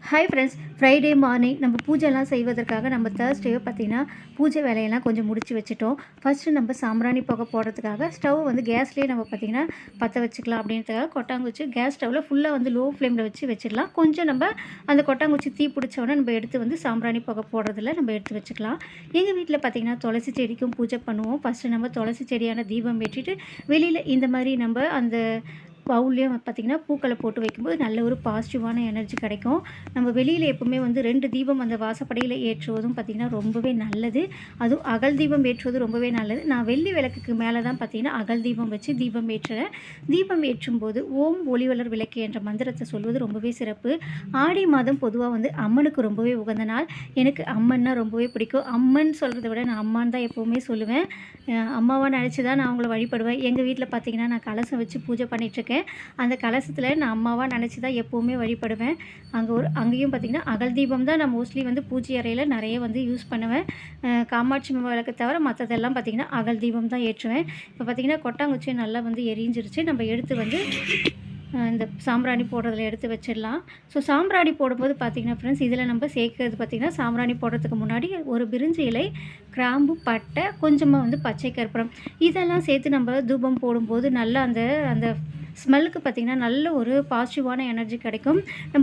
Hi friends, Friday morning நம்ம பூஜைலாம் செய்வதற்காக நம்ம தேர்ஸ்டேவே பார்த்திங்கன்னா பூஜை வேலையெல்லாம் கொஞ்சம் முடிச்சு வச்சுட்டோம். ஃபஸ்ட்டு நம்ம சாம்பிராணி புகை போடுறதுக்காக ஸ்டவ் வந்து கேஸ்லேயே நம்ம பார்த்திங்கன்னா பற்ற வச்சுக்கலாம். அப்படின்றதுக்காக கொட்டாங்குச்சி கேஸ் ஸ்டவ்வில் ஃபுல்லாக வந்து லோ ஃப்ளேமில் வச்சிடலாம். கொஞ்சம் நம்ம அந்த கொட்டாங்குச்சி தீ பிடிச்சோன்னே நம்ம எடுத்து வந்து சாம்பிராணி புகை போடுறதில் நம்ம எடுத்து வச்சுக்கலாம். எங்கள் வீட்டில் பார்த்திங்கன்னா துளசி செடிக்கும் பூஜை பண்ணுவோம். ஃபஸ்ட்டு நம்ம துளசி செடியான தீபம் ஏற்றிட்டு வெளியில் இந்த மாதிரி நம்ம அந்த பவுல்லையும் பார்த்திங்கன்னா பூக்களை போட்டு வைக்கும்போது நல்ல ஒரு பாசிட்டிவான எனர்ஜி கிடைக்கும். நம்ம வெளியில் எப்போவுமே வந்து 2 தீபம் அந்த வாசப்படியில் ஏற்றுவதும் பார்த்திங்கன்னா ரொம்பவே நல்லது. அதுவும் அகல் தீபம் ஏற்றுவது ரொம்பவே நல்லது. நான் வெள்ளி விளக்குக்கு மேலே தான் பார்த்திங்கன்னா அகல் தீபம் வச்சு தீபம் ஏற்றுறேன். தீபம் ஏற்றும்போது ஓம் ஒளிவளர் விளக்கு என்ற மந்திரத்தை சொல்வது ரொம்பவே சிறப்பு. ஆடி மாதம் பொதுவாக வந்து அம்மனுக்கு ரொம்பவே உகந்த நாள். எனக்கு அம்மன்னா ரொம்பவே பிடிக்கும். அம்மன் சொல்கிறத விட நான் அம்மான்னு தான் எப்போவுமே சொல்லுவேன். அம்மாவாக நினச்சி தான் நான் அவங்கள வழிபடுவேன். எங்கள் வீட்டில் பார்த்திங்கன்னா நான் கலசம் வச்சு பூஜை பண்ணிகிட்ருக்கேன். அந்த கலசத்தில் நான் அம்மாவாக நினச்சி தான் எப்போவுமே வழிபடுவேன். அங்கேயும் பார்த்திங்கன்னா அகல் தீபம் தான் நான் மோஸ்ட்லி வந்து பூஜை அறையில் நிறைய வந்து யூஸ் பண்ணுவேன். காமாட்சி விளக்கு தவிர மற்றதெல்லாம் பார்த்திங்கன்னா அகல் தீபம் தான் ஏற்றுவேன். இப்போ பார்த்திங்கன்னா கொட்டாங்குச்சியும் நல்லா வந்து எரிஞ்சிருச்சு. நம்ம எடுத்து வந்து இந்த சாம்பிராணி போடுறதுல எடுத்து வச்சிடலாம். ஸோ சாம்பிராணி போடும்போது பார்த்திங்கன்னா ஃப்ரெண்ட்ஸ், இதில் நம்ம சேர்க்கறது பார்த்திங்கன்னா சாம்பிராணி போடுறதுக்கு முன்னாடி ஒரு பிரிஞ்சி இலை, கிராம்பு, பட்டை, கொஞ்சமாக வந்து பச்சை கற்பூரம் இதெல்லாம் சேர்த்து நம்ம தூபம் போடும்போது நல்லா அந்த ஸ்மெல்லுக்கு பார்த்திங்கன்னா நல்ல ஒரு பாசிட்டிவான எனர்ஜி கிடைக்கும். நம்ம